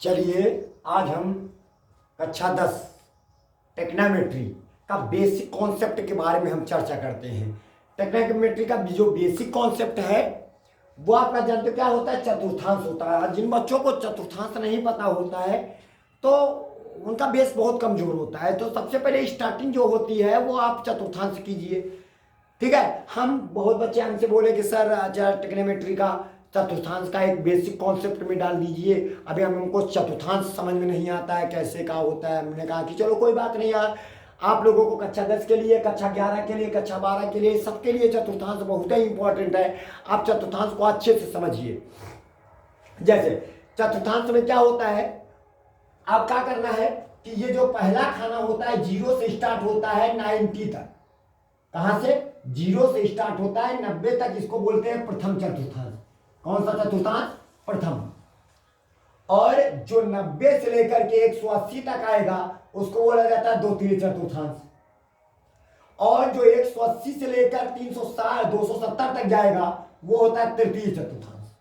चलिए आज हम कक्षा 10 टेक्नोमेट्री का बेसिक कॉन्सेप्ट के बारे में हम चर्चा करते हैं। टेक्नोमेट्री का जो बेसिक कॉन्सेप्ट है वो आपका जानते क्या होता है, चतुर्थांश होता है। जिन बच्चों को चतुर्थांश नहीं पता होता है तो उनका बेस बहुत कमजोर होता है। तो सबसे पहले स्टार्टिंग जो होती है वो आप चतुर्थांश कीजिए, ठीक है। हम बहुत बच्चे हमसे बोले कि सर टेक्नोमेट्री का चतुर्थांश का एक बेसिक कॉन्सेप्ट में डाल दीजिए, अभी हमको चतुर्थांश समझ में नहीं आता है कैसे का होता है। हमने कहा कि चलो कोई बात नहीं यार, आप लोगों को कक्षा 10 के लिए, कक्षा 11 के लिए, कक्षा 12 के लिए, सबके लिए चतुर्थांश बहुत ही इंपॉर्टेंट है। आप चतुर्थांश को अच्छे से समझिए। जैसे चतुर्थांश में क्या होता है, आप क्या करना है कि ये जो पहला खाना होता है 0 से स्टार्ट होता है 90 तक। कहां से? 0 से स्टार्ट होता है 90 तक, इसको बोलते हैं प्रथम चतुर्थांश। कौन सा चतुर्थांश? प्रथम। और जो 90 से लेकर के 180 तक आएगा उसको बोला जाता है द्वितीय चतुर्थांश। और जो 180 से लेकर 360 270 तक जाएगा वो होता है तृतीय चतुर्थांश।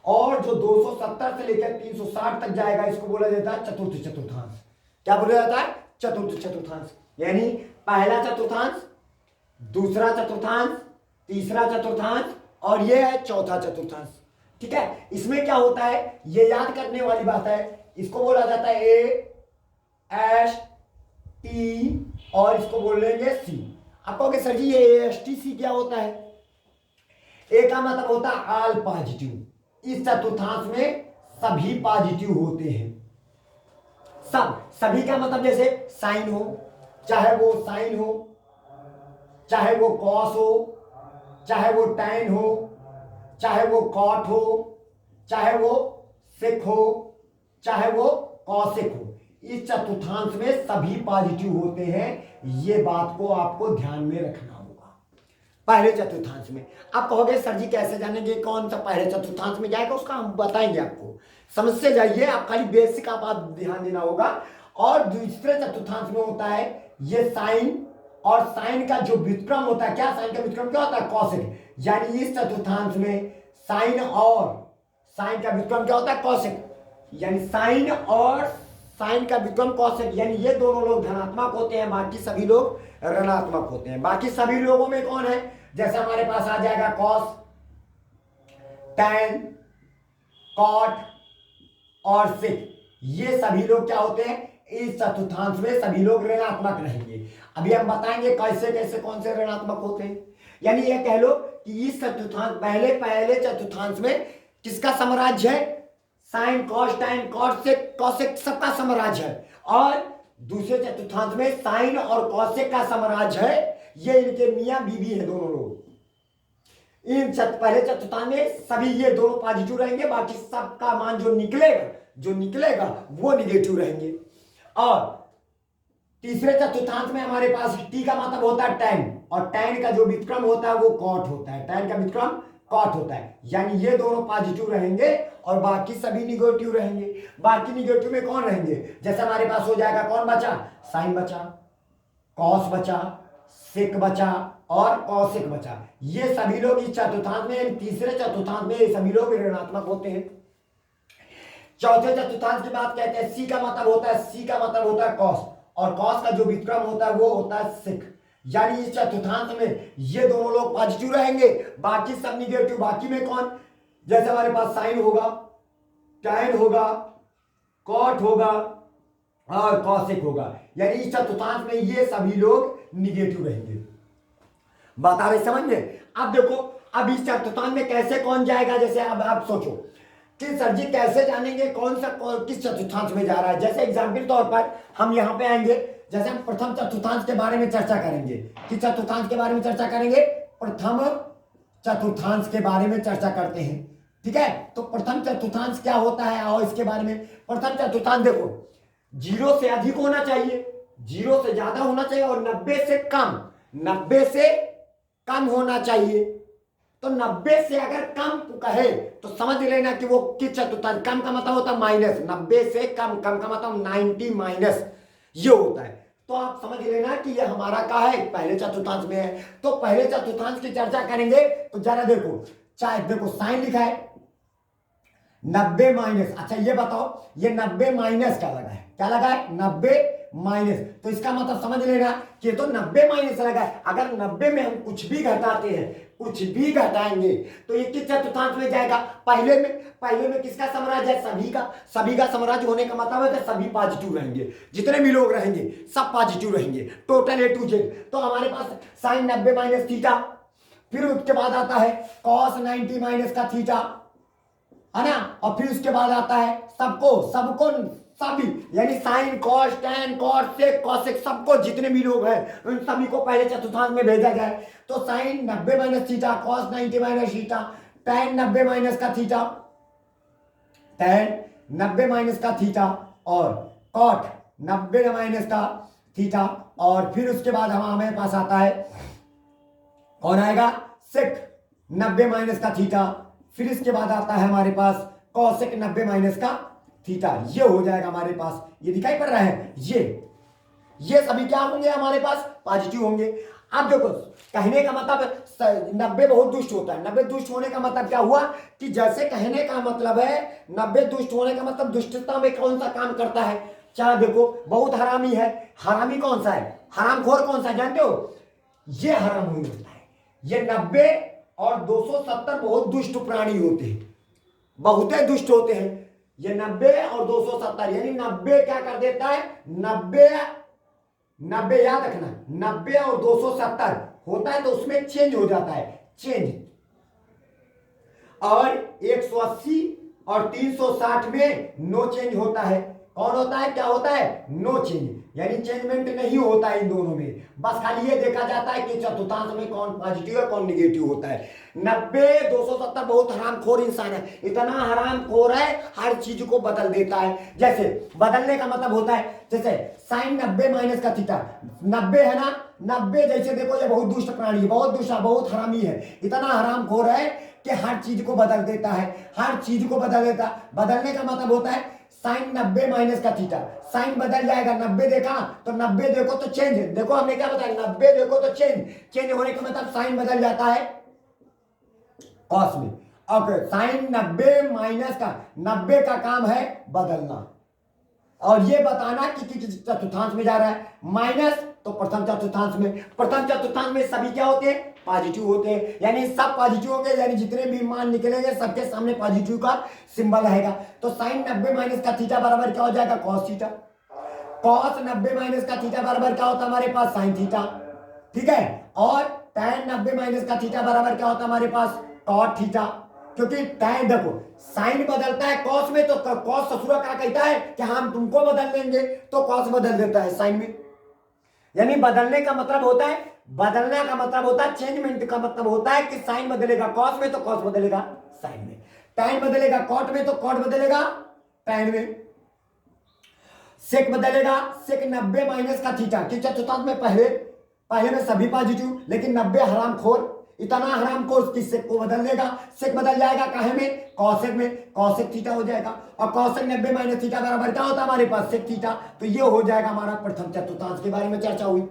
और जो 270 से लेकर 360 तक जाएगा इसको बोला जाता है चतुर्थ चतुर्थांश। क्या बोला जाता है? चतुर्थ चतुर्थांश। यानी पहला चतुर्थांश, दूसरा चतुर्थांश, तीसरा चतुर्थांश और ये है चौथा चतुर्थांश, ठीक है। इसमें क्या होता है ये याद करने वाली बात है, इसको बोला जाता है ए एस टी और इसको बोल लेंगे सी। आप कहोगे सर जी ये एस टी सी क्या होता है? ए का मतलब होता है ऑल पॉजिटिव। इस चतुर्थांश में सभी पॉजिटिव होते हैं। सभी का मतलब जैसे साइन हो, चाहे वो साइन हो, चाहे वो कॉस हो, चाहे वो टैन हो, चाहे वो कॉट हो, चाहे वो सेक हो, चाहे वो कॉसेक हो। इस चतुर्थांश में सभी पॉजिटिव होते हैं। ये बात को आपको ध्यान में रखना होगा पहले चतुर्थांश में। आप कहोगे सर जी कैसे जानेंगे कौन सा पहले चतुर्थांश में जाएगा, उसका हम बताएंगे आपको। समझ से जाइए, आप खाली बेसिक आप ध्यान देना होगा। और दूसरे चतुर्थांश में होता है ये साइन, और साइन का जो व्युत्क्रम होता है, क्या साइन का व्युत्क्रम क्या होता है? कॉसेक। यानी इस चतुर्थांश में साइन और साइन का व्युत्क्रम क्या होता है? कॉसेक। यानी साइन और साइन का व्युत्क्रम कॉसेक, यानी ये दोनों लोग धनात्मक होते हैं, बाकी सभी लोग ऋणात्मक होते हैं। बाकी सभी लोगों में कौन है? जैसे हमारे पास आ जाएगा कॉस, टैन, कॉट और सेक। ये सभी लोग क्या होते हैं? इस चतुर्थांश में सभी लोग ऋणात्मक रहेंगे। अभी हम बताएंगे कैसे कैसे कौन से ऋणात्मक होते हैं। यानी ये कह लो कि इस चतुर्थांश पहले चतुर्थांश में किसका साम्राज्य है? Sine, cos, tan, cosec, cosec सबका साम्राज्य है। और दूसरे चतुर्थांश में साइन और कॉसेक का साम्राज्य है। ये इनके मियां बीवी है दोनों लोग। इन पहले चतुर्थांश में सभी ये दोनों पॉजिटिव रहेंगे, बाकी सबका मान जो निकलेगा वो निगेटिव रहेंगे। और तीसरे चतुर्थांश में हमारे पास टी का मतलब होता है टैन, और टैन का जो व्युत्क्रम होता है वो कॉट होता है। टैन का व्युत्क्रम कॉट होता है। यानी ये दोनों पॉजिटिव रहेंगे और बाकी सभी निगेटिव रहेंगे। बाकी निगेटिव में कौन रहेंगे? जैसे हमारे पास हो जाएगा कौन बचा? साइन बचा, कॉस बचा, सेक बचा और कॉसेक बचा। ये सभी लोग इस चतुर्थांश में, तीसरे चतुर्थांश में ये सभी लोग ऋणात्मक होते हैं। चौथे चतुर्थांश की बात कहते हैं सी का मतलब होता है कॉस, और कॉस का जो व्युत्क्रम होता है वो होता है सेक। यानी इस चतुर्थांश में ये दोनों लोग पॉजिटिव रहेंगे, बाकी सब निगेटिव। बाकी में कौन? जैसे हमारे पास साइन होगा, टैन होगा, कॉट होगा और कॉसेक होगा। यानी इस चतुर्थांश में ये सभी लोग निगेटिव रहेंगे। बता रहे समझ में? अब देखो, अब इस चतुर्थांश में कैसे कौन जाएगा? जैसे अब आप सोचो कि सर जी कैसे जानेंगे किस चतुर्थांश में जा रहा है। जैसे एग्जाम्पल तौर पर हम यहाँ पे आएंगे, जैसे हम प्रथम चतुर्थांश के बारे में चर्चा करेंगे। किस चतुर्थांश के बारे में चर्चा करेंगे? प्रथम चतुर्थांश के बारे में चर्चा करते हैं, ठीक है। तो प्रथम चतुर्थांश क्या होता है और इसके बारे में। प्रथम चतुर्थांश देखो 0 से अधिक होना चाहिए, 0 से ज्यादा होना चाहिए और 90 से कम होना चाहिए। तो 90 से अगर कम कहे तो समझ लेना कि वो किस चतुर्थांश। कम का मतलब होता है माइनस, 90 से कम का मतलब 90 माइनस, ये होता है। तो आप समझ लेना कि ये हमारा क्या है? पहले चतुर्थांश में है। तो पहले चतुर्थांश की चर्चा करेंगे तो जरा देखो, चाहे देखो साइन लिखा है, 90 माइनस, अच्छा ये बताओ, ये 90 माइनस क्या लगा है, क्या लगा है 90 माइनस, तो इसका मतलब समझ लेना कि तो 90 माइनस लगा है। अगर 90 में हम कुछ भी घटाते हैं, कुछ भी घटाएंगे तो ये किस चतुर्थांश में जाएगा, पहले में किसका साम्राज्य है, सभी का साम्राज्य होने का मतलब है कि सभी पॉजिटिव रहेंगे, जितने भी लोग रहेंगे सब पॉजिटिव रहेंगे, टोटल A to Z। तो हमारे पास साइन 90 माइनस थीटा, फिर उसके बाद आता है कॉस 90 माइनस का थीटा, है ना, और फिर उसके बाद आता है सभी यानी sine cos tan cos sec cosec, सबको जितने भी लोग हैं उन सभी को पहले चतुर्थांश में भेजा जाए। तो sine 90 minus theta, cos 90 minus theta, tan 90 minus का थीटा, टैन 90 माइनस का थीटा, और कॉट 90 माइनस का थीटा, और फिर उसके बाद हमारे पास आता है कौन आएगा, सेक 90 माइनस का थीटा, फिर इसके बाद आता है हमारे पास कॉसेक 90 माइनस का थीटा। ये हो जाएगा हमारे पास, ये दिखाई पड़ रहा है, ये सभी क्या होंगे हमारे पास, पॉजिटिव होंगे। अब देखो कहने का मतलब 90 बहुत दुष्ट होता है, 90 दुष्ट होने का मतलब क्या हुआ कि जैसे कहने का मतलब है 90 दुष्ट होने का मतलब दुष्टता में कौन सा काम करता है, चाहे देखो बहुत हरामी है, हरामी कौन सा है, हरामखोर कौन सा जानते हो, ये हरामी होता है। ये 90 और 270 बहुत दुष्ट प्राणी होते हैं, बहुत दुष्ट होते हैं। ये 90 और 270 यानी 90 क्या कर देता है, 90 याद रखना, 90 और 270 होता है तो उसमें चेंज हो जाता है, चेंज, और 180 और 360 में नो चेंज होता है। कौन होता है, क्या होता है, नो चेंज, यानी चेंजमेंट नहीं होता है इन दोनों में, बस खाली ये देखा जाता है कि चतुर्थांश में कौन पॉजिटिव है कौन निगेटिव होता है। 90 270 बहुत हरामखोर इंसान है, इतना हरामखोर है हर चीज को बदल देता है। जैसे बदलने का मतलब होता है जैसे साइन 90 माइनस का थीटा, 90 है ना, 90 जैसे देखो ये बहुत दुष्ट प्राणी है, बहुत दुष्ट, बहुत हरामी है, इतना हरामखोर है कि हर चीज को बदल देता है, हर चीज को बदल देता। बदलने का मतलब होता है साइन 90 माइनस का थीटा, साइन बदल जाएगा, 90 देखा तो 90 देखो तो चेंज, देखो हमने क्या बताया, 90 देखो तो चेंज होने का मतलब साइन बदल जाता है कॉस में। ओके, साइन 90 माइनस का, 90 का काम है बदलना, और ये बताना कि चतुर्थांश में जा रहा है, माइनस तो प्रथम चतुर्थांश में, प्रथम चतुर्थांश में सभी क्या होते हैं, पॉजिटिव होते हैं, यानी सब पॉजिटिव होंगे, यानी जितने भी मान निकलेंगे सबके सामने पॉजिटिव का सिंबल रहेगा। तो साइन 90 माइनस का थीटा बराबर क्या हो जाएगा, कॉस थीटा, कॉस 90 माइनस का थीटा बराबर क्या होता है हमारे पास, साइन थीटा, ठीक है, और टैन 90 माइनस का थीटा बराबर क्या होता है हमारे पास, कॉट थीटा, क्योंकि टैन देखो साइन बदलता है कॉस में, तो कॉस ससुरा क्या कहता है कि हम तुमको बदल देंगे, तो कॉस बदल देता है साइन में, यानी बदलने का मतलब होता है, बदलने का मतलब होता है, चेंजमेंट का मतलब होता है कि साइन बदलेगा कॉस में तो कॉस बदलेगा साइन में, टैन बदलेगा कॉट में तो कॉट बदलेगा टैन में, सेक बदलेगा सेक 90 माइनस का थीटा, कि चतुर्थांश में पहले में सभी पॉजिटिव, लेकिन 90 हरामखोर, इतना हरामखोर कि सेक को बदल देगा, सेक बदल जाएगा काहे में, कॉसेक में, कॉसेक थीटा हो जाएगा, और कॉसेक 90 माइनस थीटा बराबर क्या होता है हमारे पास, सेक थीटा। तो ये हो जाएगा हमारा प्रथम चतुर्थांश के बारे में चर्चा हुई।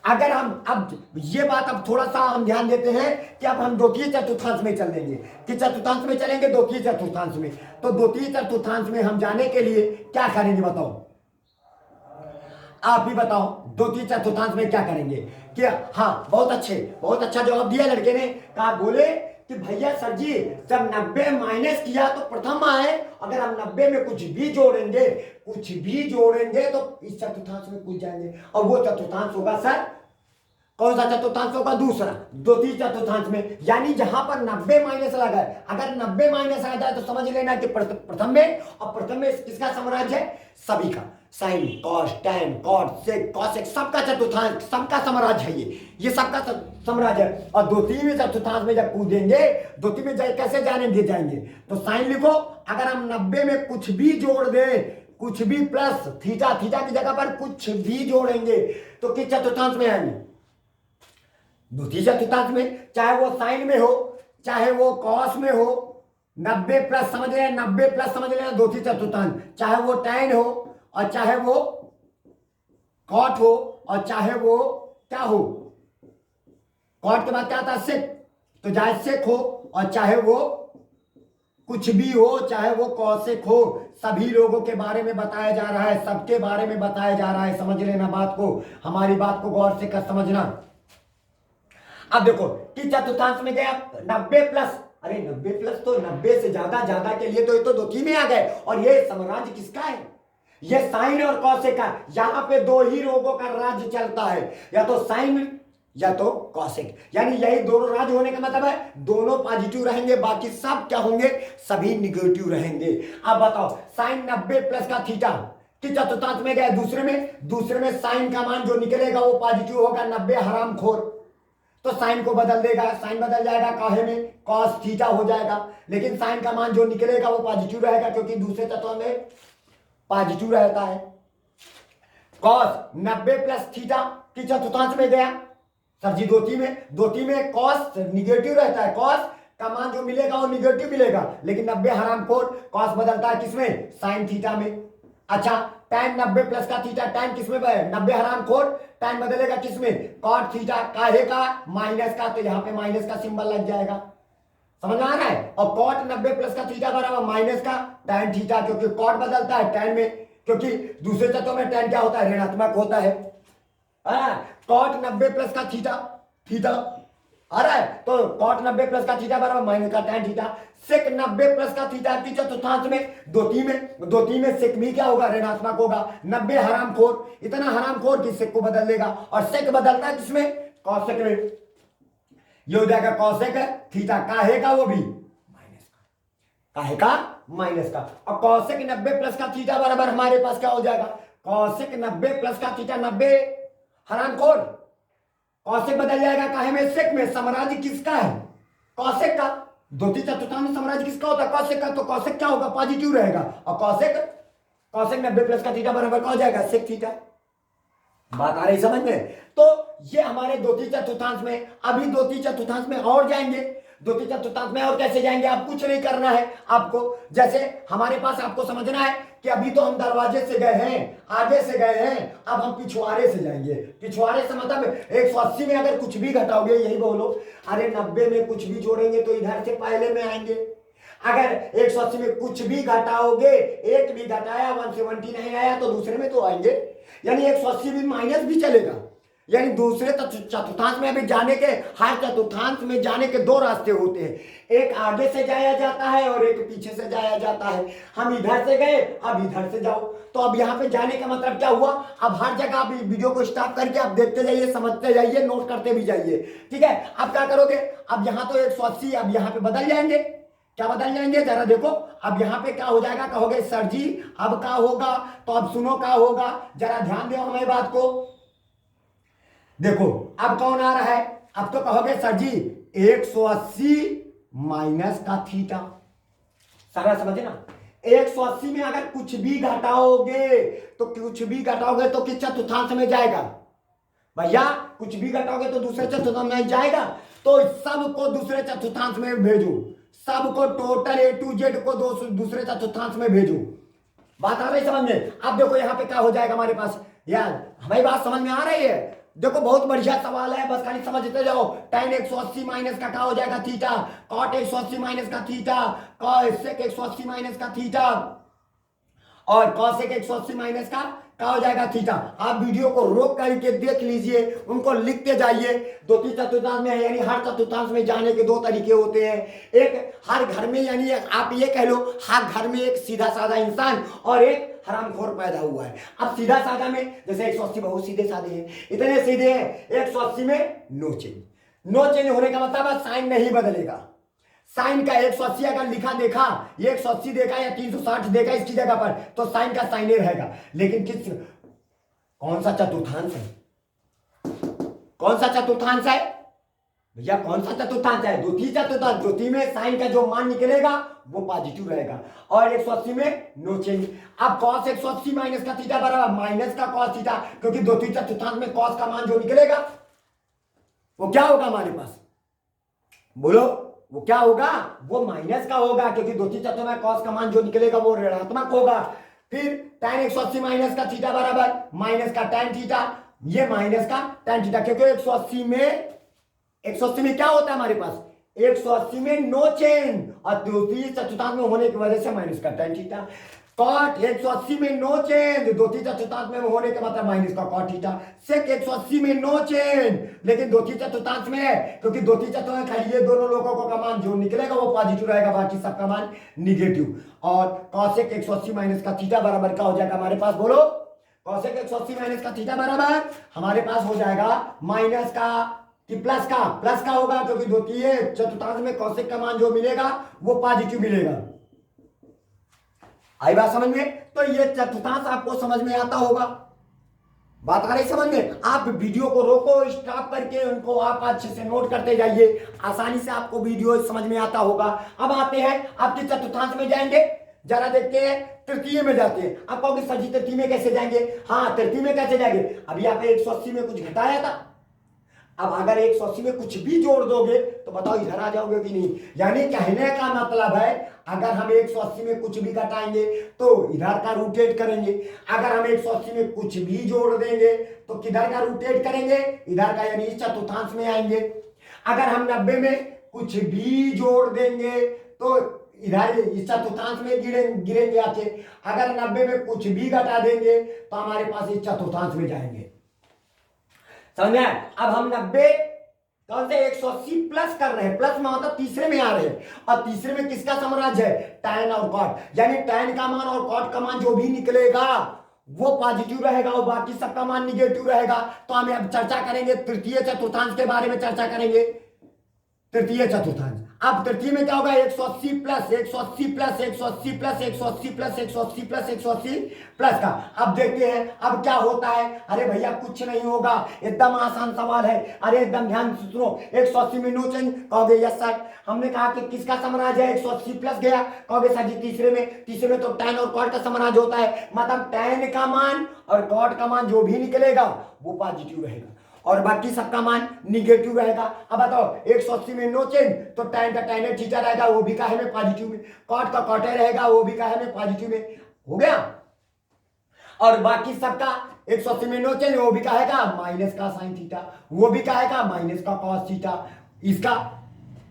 अगर हम अब ये बात अब थोड़ा सा हम ध्यान देते हैं कि अब हम द्वितीय चतुर्थांश में चल देंगे, कि चतुर्थांश में चलेंगे द्वितीय चतुर्थांश में, तो द्वितीय चतुर्थांश में हम जाने के लिए क्या करेंगे बताओ, आप भी बताओ द्वितीय चतुर्थांश में क्या करेंगे, कि हाँ बहुत अच्छा जवाब दिया लड़के ने, कहा बोले कि भैया सर जी जब 90 माइनस किया तो प्रथम आए, अगर हम 90 में कुछ भी जोड़ेंगे तो इस चतुर्थांश में कूद जाएंगे, और वो चतुर्थांश होगा सर, कौन सा चतुर्थांश होगा, दूसरा द्वितीय चतुर्थांश में, यानी जहां पर 90 माइनस लगा है, अगर 90 माइनस आ जाए तो समझ लेना कि प्रथम में, और प्रथम में किसका साम्राज्य है, सभी का, sine cos tan cot sec cosec सबका चतुर्थांश, सबका साम्राज्य है ये सबका साम्राज्य है। और द्वितीय चतुर्थांश में जब कूदेंगे, द्वितीय में कैसे जाने दे जाएंगे, तो साइन लिखो, अगर हम 90 में कुछ भी जोड़ दें, कुछ भी प्लस थीटा की जगह पर कुछ भी जोड़ेंगे तो किस चतुर्थांश में आएंगे, द्वितीय चतुर्थांश में, चाहे वो साइन में हो चाहे वो कॉस में हो, 90 प्लस समझ रहे हैं, 90 प्लस समझ रहे हैं द्वितीय चतुर्थांश, चाहे वो टैन हो और चाहे वो कॉट हो और चाहे वो क्या हो, कॉट के बाद क्या आता है सेक, तो चाहे सेक हो और चाहे वो कुछ भी हो, चाहे वो कौशिक हो, सभी लोगों के बारे में बताया जा रहा है, सबके बारे में बताया जा रहा है। समझ लेना बात को, हमारी बात को गौर से कर समझना। अब देखो कि चतुर्थांश में गया 90 प्लस, अरे 90 प्लस तो 90 से ज्यादा, ज्यादा के लिए तो ये तो दो में आ गए। और ये साम्राज्य किसका है? ये साइन और कौशिक का। यहां पे दो ही रोगों का राज्य चलता है, या तो साइन या तो कौशिक, यानी यही दोनों राज्य होने का मतलब है दोनों पॉजिटिव रहेंगे, बाकी सब क्या होंगे? सभी निगेटिव रहेंगे। अब बताओ साइन 90 प्लस का थीटा कि चतुर्थांश में गया, दूसरे में साइन का मान जो निकलेगा वो पॉजिटिव होगा, 90 हरामखोर, तो साइन को बदल देगा, साइन बदल जाएगा काहे में? कॉस थीटा हो जाएगा। लेकिन साइन का मान जो निकलेगा वो पॉजिटिव रहेगा, क्योंकि दूसरे तत्व में पॉजिटिव रहता है। कॉस 90 प्लस थीटा कि चतुर्थांश में गया, सर जी दोती में कॉस निगेटिव रहता है, कॉस का मान जो मिलेगा वो निगेटिव मिलेगा, लेकिन 90 हरामखोर कॉस बदलता है किसमें? साइन थीटा में। अच्छा tan 90 प्लस का थीटा, tan किसमें? 90 हरामखोर tan बदलेगा किसमें? कॉट थीटा, काहे का? माइनस का, तो यहाँ पे माइनस का सिंबल लग जाएगा। समझ आ रहा है? और कॉट 90 प्लस का थीटा बराबर माइनस का tan थीटा, क्योंकि कॉट बदलता है tan में, क्योंकि दूसरे तत्व में tan क्या होता है? ऋणात्मक होता है। कॉट 90 प्लस का थीटा आ रहा है, तो कॉट 90 प्लस का थीटा बराबर माइनस का tan थीटा। सेक 90 प्लस का थीटा की चतुर्थांश में दोती में सेक भी क्या होगा? ऋणात्मक होगा। 90 हरामखोर, इतना हरामखोर कि सेक को बदल देगा, और सेक बदलता है किसमें? कौशिक में। ये हो जाएगा कौशिक थीटा, काहे का? वो भी माइनस का, काहे का? माइनस का। और कौशिक 90 प्लस का थीटा बराबर हमारे पास क्या हो जाएगा? कौशिक 90 प्लस का थीटा, 90 हरामखोर, कौशिक बदल जाएगा काहे में? सेक में। साम्राज्य किसका है? कौशिक का। द्वितीय चतुर्थांश में साम्राज्य किसका होता है? कौशिक का। तो कौशिक क्या होगा? पॉजिटिव रहेगा। और कौशिक 90 प्लस का थीटा बराबर क्या हो जाएगा? Sec theta. बात आ रही समझ में? तो ये हमारे द्वितीय चतुर्थांश में। अभी द्वितीय चतुर्थांश में और जाएंगे, द्वितीय चतुर्थांश में और कैसे जाएंगे? आप कुछ नहीं करना है आपको, जैसे हमारे पास आपको समझना है कि अभी तो हम दरवाजे से गए हैं, आगे से गए हैं, अब हम पिछवाड़े से जाएंगे। पिछवाड़े से मतलब 180 में अगर कुछ भी घटाओगे, यही बोलो, अरे 90 में कुछ भी जोड़ेंगे तो इधर से पहले में आएंगे। अगर 180 में कुछ भी घटाओगे, एक भी घटाया 170 नहीं आया तो दूसरे में तो आएंगे, यानी 180 भी माइनस भी चलेगा। यानी दूसरे चतुर्थांश में अभी जाने के, हर चतुर्थांश में जाने के दो रास्ते होते हैं, एक आगे से जाया जाता है और एक पीछे से जाया जाता है। हम इधर से गए, अब इधर से जाओ। तो अब यहाँ पे जाने का मतलब क्या हुआ? अब हर जगह आप वीडियो को स्टॉप करके आप देखते जाइए, समझते जाइए, नोट करते भी जाइए, ठीक है? अब क्या करोगे? अब यहाँ तो 180, अब यहाँ पे बदल जाएंगे। क्या बदल जाएंगे? जरा देखो, अब यहाँ पे क्या हो जाएगा? कहोगे सर जी अब क्या होगा? तो अब सुनो क्या होगा, जरा ध्यान दो हमारी बात को। देखो अब कौन आ रहा है? अब तो कहोगे सर जी 180 माइनस का थीटा। सारा समझे ना? 180 में अगर कुछ भी घटाओगे तो किस चतुर्थांश में जाएगा भैया? कुछ भी घटाओगे तो दूसरे चतुर्थांश में जाएगा। तो सबको दूसरे चतुर्थांश में भेजो, सबको टोटल A to Z को दूसरे चतुर्थांश में भेजो। बात आ रही समझ में? अब देखो यहाँ पे क्या हो जाएगा हमारे पास, यार हमारी बात समझ में आ रही है? देखो बहुत बढ़िया सवाल है, बस खाली समझते जाओ। tan 180 माइनस का क्या हो जाएगा? थीटा। cot 180 माइनस का थीटा, sec 180 माइनस का थीटा, और cosec 180 माइनस का क्या हो जाएगा? थीटा। आप वीडियो को रोक करके देख लीजिए, उनको लिखते जाइए। द्वितीय चतुर्थांश में यानी हर चतुर्थांश में जाने के दो तरीके होते हैं, एक हर घर में, यानी आप ये कह लो हर घर में एक सीधा साधा इंसान और एक हरामखोर पैदा हुआ है। अब सीधा साधा में जैसे 180 बहुत सीधे साधे हैं, इतने सीधे हैं, 180 में नो चेंज होने का मतलब साइन नहीं बदलेगा। साइन का 180 अगर लिखा देखा, ये 180 देखा या 360 देखा इसकी जगह पर, तो साइन का साइन ही रहेगा। लेकिन कौन सा चतुर्थांश है? कौन सा चतुर्थांश है भैया? कौन सा चतुर्थांश है? द्वितीय चतुर्थांश। द्वितीय में साइन का जो मान निकलेगा वो पॉजिटिव रहेगा, और 180 में नो चेंज। अब cos 180 माइनस का थीटा बराबर माइनस का cos थीटा, क्योंकि द्वितीय चतुर्थांश में cos का मान जो निकलेगा वो क्या होगा हमारे पास? बोलो, वो क्या होगा? वो माइनस का होगा, क्योंकि द्वितीय चतुर्थांश में cos का मान जो निकलेगा वो ऋणात्मक होगा। फिर tan 180 माइनस का थीटा बराबर माइनस का tan थीटा, ये माइनस का tan थीटा, क्योंकि 180 में क्या होता है हमारे पास? 180 में नो चेंज और द्वितीय चतुर्थांश में होने की वजह से माइनस का tan थीटा। कॉट 180 में नो चेंज, द्वितीय चतुर्थांश में होने का मतलब माइनस का कॉट थीटा। सेक 180 में नो चेंज, लेकिन द्वितीय चतुर्थांश में है, क्योंकि द्वितीय चतुर्थांश खाली ये दोनों लोगों का मान जो निकलेगा वो पॉजिटिव रहेगा, बाकी सबका मान निगेटिव। और कॉसेक 180 माइनस का थीटा बराबर क्या हो जाएगा हमारे पास, बोलो। कॉसेक 180 माइनस का थीटा बराबर हमारे पास हो जाएगा माइनस का कि प्लस का होगा, क्योंकि द्वितीय चतुर्थांश में कॉसेक का मान जो मिलेगा वो पॉजिटिव मिलेगा। आई बात समझ में? तो ये चतुर्थांश आपको समझ में आता होगा, बात आ रही समझ में? आप वीडियो को रोको, स्टॉप करके उनको आप अच्छे से नोट करते जाइए, आसानी से आपको वीडियो समझ में आता होगा। अब आते हैं आपके चतुर्थांश में जाएंगे, जरा देखते हैं तृतीय में जाते हैं। आप कहोगे सर जी तृतीय में कैसे जाएंगे? हाँ, तृतीय में कैसे जाएंगे? अभी आपने 180 में कुछ घटाया था, अब अगर 180 में कुछ भी जोड़ दोगे तो बताओ इधर आ जाओगे कि नहीं? यानी कहने का मतलब है अगर हम 180 में कुछ भी घटाएंगे तो इधर का रोटेट करेंगे, अगर हम 180 में कुछ भी जोड़ देंगे तो किधर का रोटेट करेंगे? इधर का, यानी इस चतुर्थांश में आएंगे। अगर हम 90 में कुछ भी जोड़ देंगे तो इधर इस चतुर्थांश में गिरेंगे आके। अगर 90 में कुछ भी घटा देंगे तो हमारे पास इस चतुर्थांश में जाएंगे, समझ में? अब हम 90 कौन से 180 प्लस कर रहे हैं, प्लस में मतलब तीसरे में आ रहे हैं, और तीसरे में किसका साम्राज्य है? टैन और कॉट, यानी टैन का मान और कॉट का मान जो भी निकलेगा वो पॉजिटिव रहेगा और बाकी सबका मान निगेटिव रहेगा। तो हमें अब चर्चा करेंगे तृतीय चतुर्थांश के बारे में, चर्चा करेंगे तृतीय चतुर्थांश। अब तृतीय में क्या होगा? 180 plus 180 plus 180 plus 180 plus 180 plus 180 plus का। अब देखते हैं अब क्या होता है। अरे भैया कुछ नहीं होगा, एकदम आसान सवाल है। अरे एकदम ध्यान से सुनो, 180 में नो चेंज, कहोगे यस सर। हमने कहा कि किसका साम्राज्य है? 180 प्लस गया, कहोगे सर जी तीसरे में तो टैन और कॉट का साम्राज्य होता है, मतलब टैन का मान और कॉट का मान जो भी निकलेगा वो पॉजिटिव रहेगा और बाकी सबका मान निगेटिव रहेगा। अब बताओ 180 में नो चेंज तो टैन का टैन थीटा रहेगा, वो भी काहे में? पॉजिटिव में। कॉट का कॉट रहेगा, वो भी काहे में? पॉजिटिव में। हो गया। और बाकी सबका 180 में नो चेंज, वो भी कहेगा माइनस का साइन थीटा, वो भी कहेगा माइनस का कॉस थीटा, इसका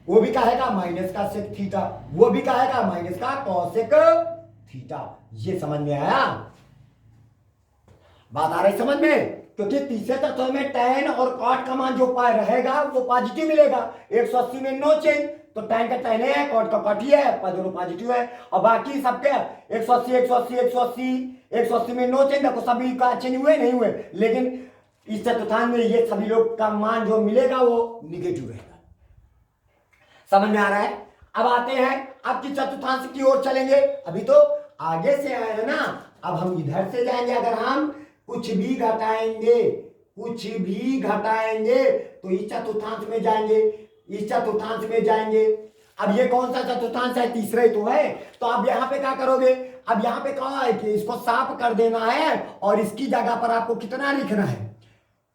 वो भी कहेगा माइनस का सेक थीटा, वो भी कहेगा माइनस का कॉसेक थीटा। ये समझ में आया? बात आ रही समझ में? क्योंकि तीसरे तत्व में टैन और कॉट का मान जो रहेगा वो पॉजिटिव मिलेगा। 180 में नो चेंज तो टैन का टैन है, कॉट का कॉट ही है, दोनों पॉजिटिव है। और बाकी सबके 180 180 180 180 में नो चेंज, देखो सभी का चेंज हुए नहीं हुए, लेकिन इस चतुर्थांश में ये सभी लोग का मान जो मिलेगा वो निगेटिव रहेगा। समझ में आ रहा है? अब आते हैं आपकी चतुर्थांश की ओर चलेंगे। अभी तो आगे से आए है ना, अब हम इधर से जाएंगे। अगर हम कुछ भी घटाएंगे तो इस चतुर्थांश में जाएंगे, इस चतुर्थांश में जाएंगे। अब ये कौन सा चतुर्थांश है? तीसरा ही तो है। तो अब यहाँ पे क्या करोगे? अब यहाँ पे कहा है कि इसको साफ कर देना है और इसकी जगह पर आपको कितना लिखना है?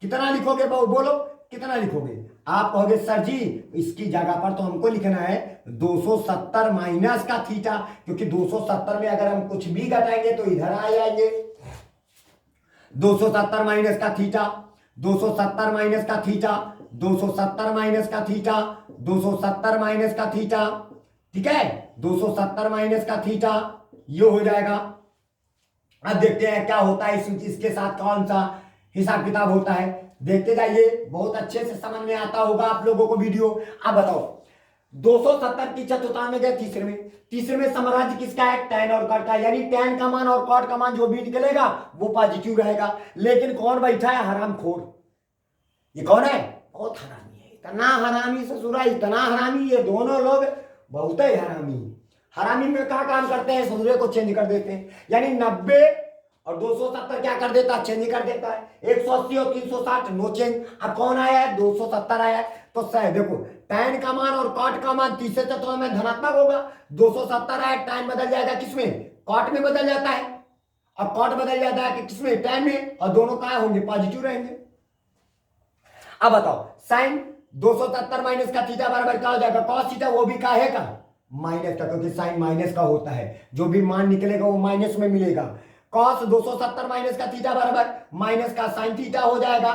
कितना लिखोगे बोलो, कितना लिखोगे? आप कहोगे सर जी इसकी जगह पर तो हमको लिखना है 270 माइनस का थीटा, क्योंकि 270 में अगर हम कुछ भी घटाएंगे तो इधर आ जाएंगे। 270 माइनस का थीटा, 270 माइनस का थीटा, 270 माइनस का थीटा, 270 माइनस का थीटा, ठीक है, 270 माइनस का थीटा, ये हो जाएगा। अब देखते हैं क्या होता है इसके साथ, कौन सा हिसाब किताब होता है, देखते जाइए, बहुत अच्छे से समझ में आता होगा आप लोगों को वीडियो। अब बताओ 270 की चतुर्थांश में गए तीसरे में साम्राज्य किसका है? टैन और कॉट का, यानी टैन का मान और कॉट का मान जो भी निकलेगा वो पॉजिटिव रहेगा। लेकिन कौन बैठा है? हरामखोर। ये कौन है? बहुत हरामी है, इतना हरामी ससुरा, इतना हरामी, ये दोनों लोग बहुत ही हरामी में क्या काम करते हैं? ससुरे को चेंज कर देते हैं, यानी 90 और 270 क्या कर देता है? चेंज कर देता है। 180 और 360 नो चेंज। अब कौन आया है? 270 आया है। तो सही देखो, टैन का मान और कॉट का मान तीसरे तत्व में धनात्मक होगा। 270 आया, टैन बदल जाएगा किसमें? कॉट में बदल जाता है, और कॉट बदल जाता है कि किसमें? टैन में, और दोनों क्या होंगे? पॉजिटिव रहेंगे। अब बताओ साइन 270 माइनस का थीटा बराबर क्या हो जाएगा? कॉस थीटा, वो भी काहे का? माइनस का, क्योंकि साइन माइनस का होता है, जो भी मान निकलेगा वो माइनस में मिलेगा। कॉस 270 माइनस का थीटा बराबर माइनस का साइन थीटा हो जाएगा।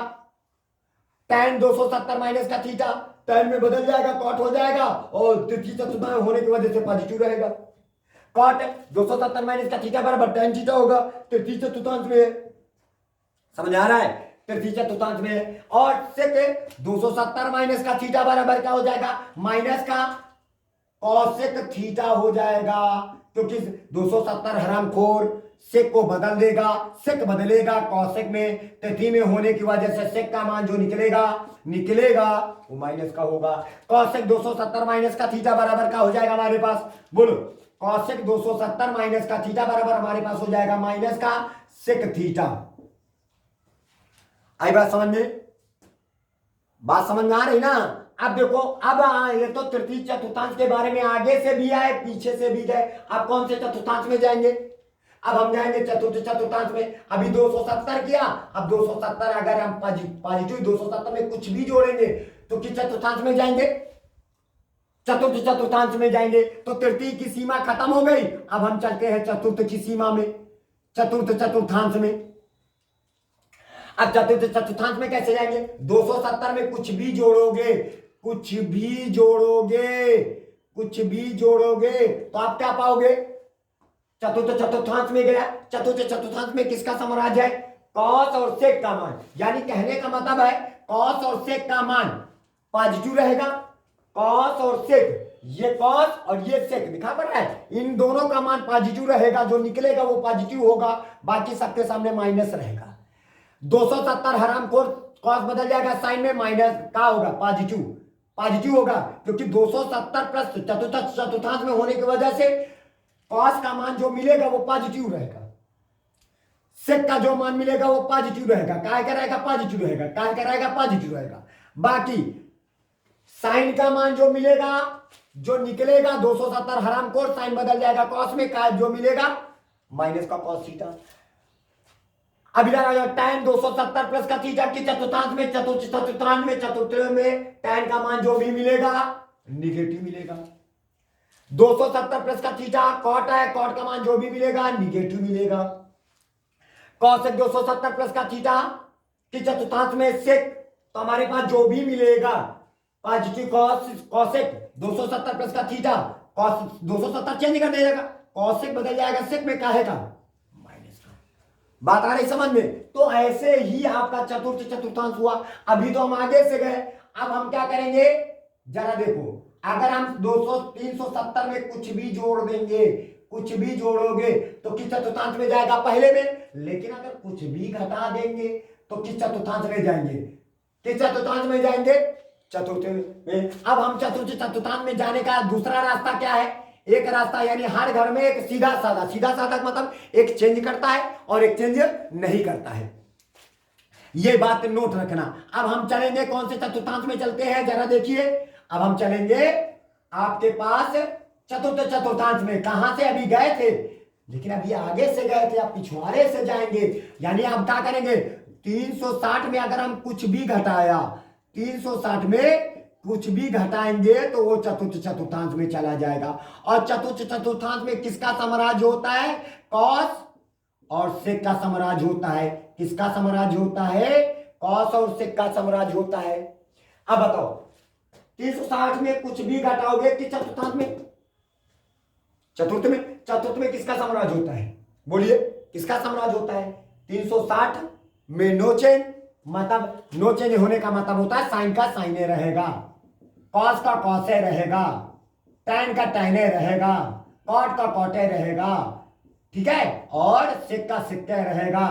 टैन 270 माइनस का थीटा tan में बदल जाएगा, cot हो जाएगा और तृतीय चतुर्थांश होने की वजह से पॉजिटिव रहेगा। cot 270 माइनस का थीटा बराबर tan थीटा होगा तृतीय चतुर्थांश में। समझ आ रहा है? तृतीय चतुर्थांश में। और सेक 270 माइनस का थीटा बराबर क्या हो जाएगा, माइनस का कॉसेक थीटा हो जाएगा, क्योंकि 270 हरामखोर सेक को बदल देगा, सेक बदलेगा कॉसेक में, तृतीय में होने की वजह से सेक का मान जो निकलेगा वो माइनस का होगा। कॉसेक 270 माइनस का थीटा बराबर क्या हो जाएगा हमारे पास, बोलो। कॉसेक 270 माइनस का थीटा बराबर हमारे पास हो जाएगा माइनस का सेक थीटा। आई बात समझ में? बात समझ में आ रही ना? अब देखो, अब ये तो तृतीय चतुर्थांश के बारे में आगे से भी आए पीछे से भी गए। अब कौन से चतुर्थांश में जाएंगे? अब हम जाएंगे चतुर्थ चतुर्थांश में। अभी 270 किया, अब 270 अगर हम पॉजिटिव 270 में कुछ भी जोड़ेंगे तो किस चतुर्थांश में जाएंगे? चतुर्थ चतुर्थांश में जाएंगे। तो तृतीय की सीमा खत्म हो गई, अब हम चलते हैं चतुर्थ की सीमा में, चतुर्थ चतुर्थांश में। अब चतुर्थ चतुर्थांश में कैसे जाएंगे? 270 में कुछ भी जोड़ोगे तो आप क्या पाओगे? चतुर्थ चतुर्थांश में गया, चतुर्थ चतुर्थांश में किसका साम्राज्य है? कॉस और सेक का मान। यानी कहने का मतलब है कॉस और सेक का मान पॉजिटिव रहेगा। कॉस और सेक, ये कॉस और ये सेक दिखा पड़ रहा है, इन दोनों का मान पॉजिटिव रहेगा, जो निकलेगा वो पॉजिटिव होगा, बाकी सबके सामने माइनस रहेगा। 270 हरामखोर कॉस बदल जाएगा साइन में, माइनस का होगा पॉजिटिव होगा, क्योंकि 270 प्लस चतुर्थ चतुर्थांश में होने की वजह से कॉस का मान जो मिलेगा वो पॉजिटिव रहेगा, सेक का जो मान मिलेगा वो पॉजिटिव रहेगा, काय का रहेगा पॉजिटिव रहेगा, काय का रहेगा पॉजिटिव रहेगा। बाकी साइन का मान जो मिलेगा, जो निकलेगा 270 हरामखोर साइन बदल जाएगा कॉस में, काय जो मिलेगा माइनस का कॉस थीटा। अब इधर tan 270 प्लस का थीटा की चतुर्थांश में, चतुर्थ में tan का मान जो भी मिलेगा निगेटिव मिलेगा। 270 प्लस का थीटा कॉट है, कॉट का मान जो भी मिलेगा निगेटिव मिलेगा। कॉसेक 270 प्लस का थीटा की चतुर्थांश में सेक, तो हमारे पास जो भी मिलेगा पॉजिटिव कॉसेक 270 प्लस का थीटा, कॉस 270 चेंज कर देगा, कॉसेक बदल जाएगा सेक में, काहे का माइनस का। बात आ रही समझ में? तो ऐसे ही आपका चतुर्थ चतुर्थांश हुआ। अभी तो हम आगे से गए, अब हम क्या करेंगे जरा देखो। अगर हम 370 में कुछ भी जोड़ देंगे, कुछ भी जोड़ोगे तो किस चतुर्थांश में जाएगा? पहले में। लेकिन अगर कुछ भी घटा देंगे तो किस चतुर्थांश में जाएंगे? किस चतुर्थांश में जाएंगे? चतुर्थ में। अब हम चतुर्थ चतुर्थांश में जाने का दूसरा रास्ता क्या है? एक रास्ता, यानी हर घर में एक सीधा साधा मतलब एक चेंज करता है और एक चेंज नहीं करता है, ये बात नोट रखना। अब हम चलेंगे कौन से चतुर्थांश में चलते हैं जरा देखिए। अब हम चलेंगे आपके पास चतुर्थ चतुर्थांश में। कहां से अभी गए थे, लेकिन अभी आगे से गए थे, आप पिछवाड़े से जाएंगे। यानी आप क्या करेंगे? 360 में अगर हम कुछ भी घटाया, 360 में कुछ भी घटाएंगे तो वो चतुर्थ चतुर्थांश में चला जाएगा। और चतुर्थ चतुर्थांश में किसका साम्राज्य होता है? कॉस और सेक का साम्राज्य होता है। किसका साम्राज्य होता है? कॉस और सेक का साम्राज्य होता है। अब बताओ 360 में कुछ भी घटाओगे कि चतुर्थांश में? चतुर्थ में किसका साम्राज्य होता है? बोलिए, किसका साम्राज्य होता है? 360 में नो चेंज, मतलब नो चेंज होने का मतलब होता है साइन का साइने रहेगा, कॉस का कॉसे रहेगा, टैन का टैने रहेगा, कॉट का कॉटे रहेगा, ठीक है, और सिक का सिक्के रहेगा,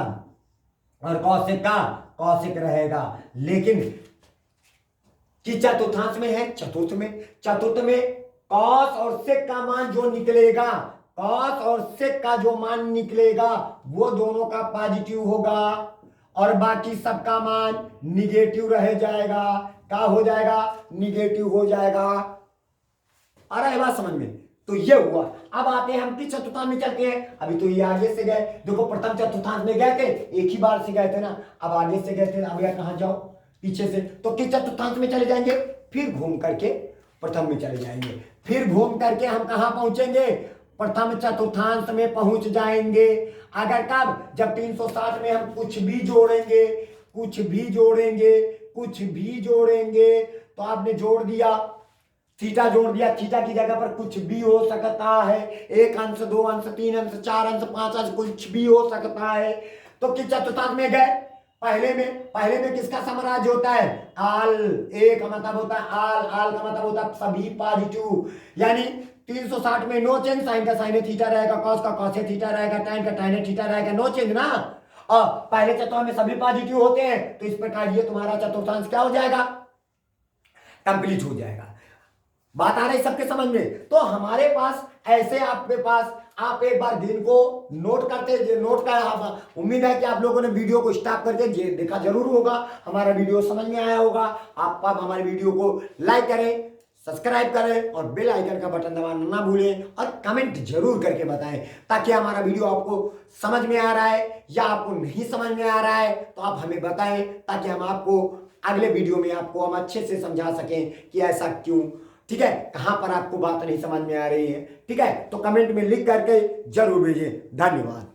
और कॉसिक का कॉसिक रहेगा। लेकिन कि चतुर्थांश में है, चतुर्थ में कॉस और सेक का मान जो निकलेगा, कॉस और सेक का जो मान निकलेगा वो दोनों का पॉजिटिव होगा और बाकी सबका मान निगेटिव रह जाएगा। क्या हो जाएगा? निगेटिव हो जाएगा। आ रहा है बात समझ में? तो ये हुआ। अब आते हैं हम किस चतुर्थांश में चलते हैं। अभी तो ये आगे से गए, देखो प्रथम चतुर्थांश में गए थे, एक ही बार से गए थे ना, अब आगे से गए थे, अब यार कहां जाओ? पीछे से। तो किस चतुर्थांश में चले जाएंगे? फिर घूम करके प्रथम में चले जाएंगे। फिर घूम करके हम कहां पहुंचेंगे? प्रथम चतुर्थांश में पहुंच जाएंगे। अगर कब? जब 360 में हम कुछ भी जोड़ेंगे तो तो आपने जोड़ दिया, थीटा जोड़ दिया, थीटा की जगह पर कुछ भी हो सकता है, 1 अंश 2 अंश 3 अंश 4 अंश 5 अंश कुछ भी हो सकता है। तो किस चतुर्थांश में गए? पहले में किसका साम्राज्य होता है? आल। ए का मतलब होता है आल, आल का मतलब होता है सभी पॉजिटिव, यानी 360 में नो चेंज, साइन का साइन थीटा रहेगा, कॉस का कॉस थीटा रहेगा, tan का tan थीटा रहेगा, नो चेंज ना। और पहले चतुर्थांश में सभी पॉजिटिव होते हैं, तो इस प्रकार ये तुम्हारा चतुर्थांश क्या हो जाएगा? कंप्लीट हो जाएगा। बात आ रही सबके समझ में? तो हमारे पास ऐसे आपके पास आप एक बार दिन को नोट करते, नोट का उम्मीद है कि आप लोगों ने वीडियो को स्टॉप करके देखा जरूर होगा, हमारा वीडियो समझ में आया होगा। आप हमारे वीडियो को लाइक करें, सब्सक्राइब करें और बेल आइकन का बटन दबाना ना भूलें और कमेंट जरूर करके बताएं, ताकि हमारा वीडियो आपको समझ में आ रहा है या आपको नहीं समझ में आ रहा है तो आप हमें बताएं, ताकि हम आपको अगले वीडियो में आपको हम अच्छे से समझा सकें कि ऐसा क्यों, ठीक है, कहां पर आपको बात नहीं समझ में आ रही है। ठीक है, तो कमेंट में लिख करके जरूर भेजें। धन्यवाद।